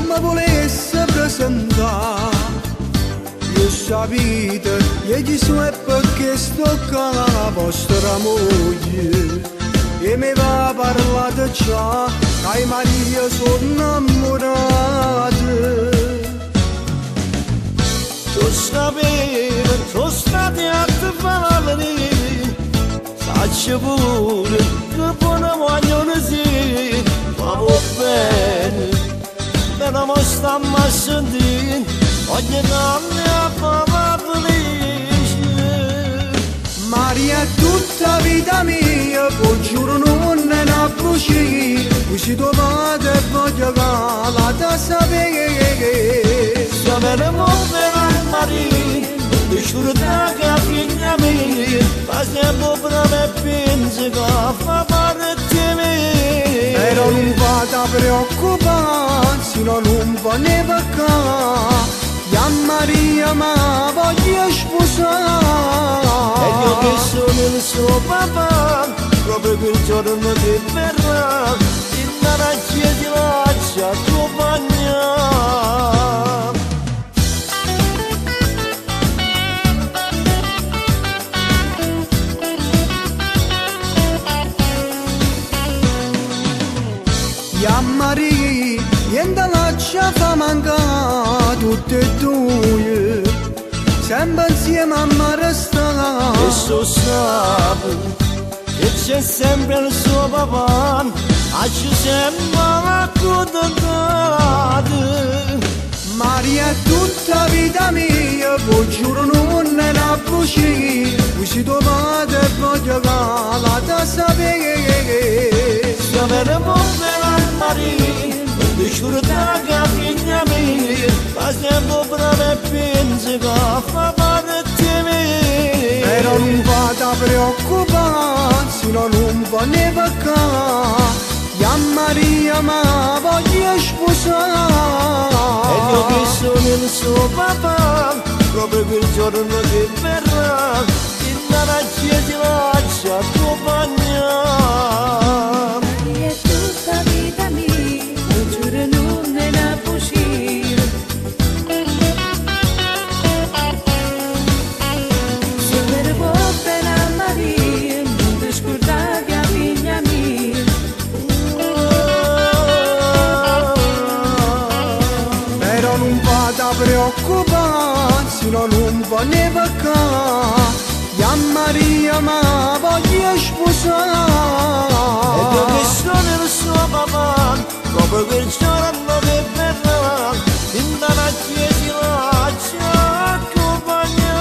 mi volesse presentare. Io sapete, e chi so è perché sto con la vostra moglie. E mi va parlare ciò, che Maria sono innamorata. Tu sapevi, tu stati a te valere, sacci pure che buona vogliono sì, ma va bene, però mi stiamo a sentire, ogni anno a papà felice. Maria è tutta vita mia, poi giuro non è una brucia, così trovate e voglio che la te sapere. Saperemo per Maria, ti giuro che figlia mia, fa sempre per me pensi che fa parte di me. Però non vada preoccupare, se no non va ne peccare. Io Maria ma voglio sposare. E io che sono il suo papà, proprio quel giorno che verrà, in una ti lascia accompagnare. Io Maria, niente lascia fa mancare tutte e due, sempre insieme a me restare. E so sape che c'è sempre il suo papà, ci sempre accontentato. Maria è tutta vita mia, poi giuro non è una brucia, così trovate e voglio che la te sapere. Saperemo per Maria, ti giuro che figlia mia, fa sempre per me pensi che fa parte di me. Però non vada preoccupare, se no non va ne peccare. Io Maria ma voglio sposare. E io che sono il suo papà, proprio quel giorno che verrà, in una ti lascia accompagnare. Maria è tutta vita mia, lo giuro non è una bugia. Se per voi bene a Maria, non ti scordare che è figlia mia. Però non vada preoccupare, se no non va ne peccare. Io Maria ma voglio sposare. E io che sono il suo papà, proprio quel giorno che verrà, in una ti lascia accompagnare.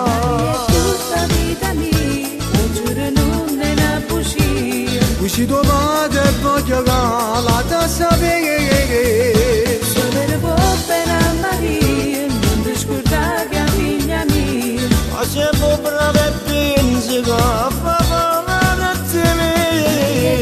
Maria è tutta vita mia, lo giuro non è una bugia. Così trovate e voglio che la te sapere. Se per voi bene a Maria, non ti scordare che è figlia mia. Ma sempre per me pensi che fa parte di me.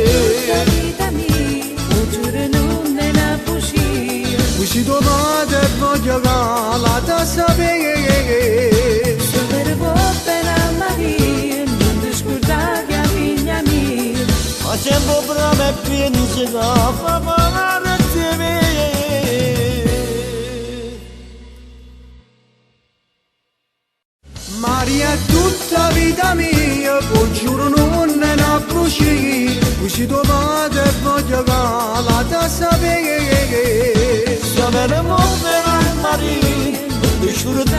Tutta vita mia, lo giuro non è una bugia. Così trovate e voglio che la te sapere. Se per voi bene a Maria, non ti scordare che è figlia mia. Ma sempre per me pensi che fa parte di me. Maria è tutta vita mia, poi giuro non è una brucia, così trovate e voglio che la te sapere. Saperemo per Maria, ti giuro che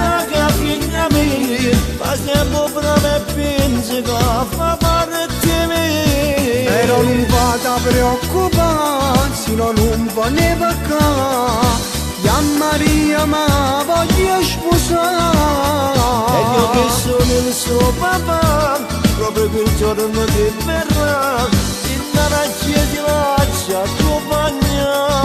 figlia mia, fa sempre per me pensi che fa parte di me. Però non vada preoccupare, se no non va ne peccare. Io Maria ma voglio sposare. E io che sono il suo papà, proprio quel giorno che verrà, in una ti lascia accompagnare.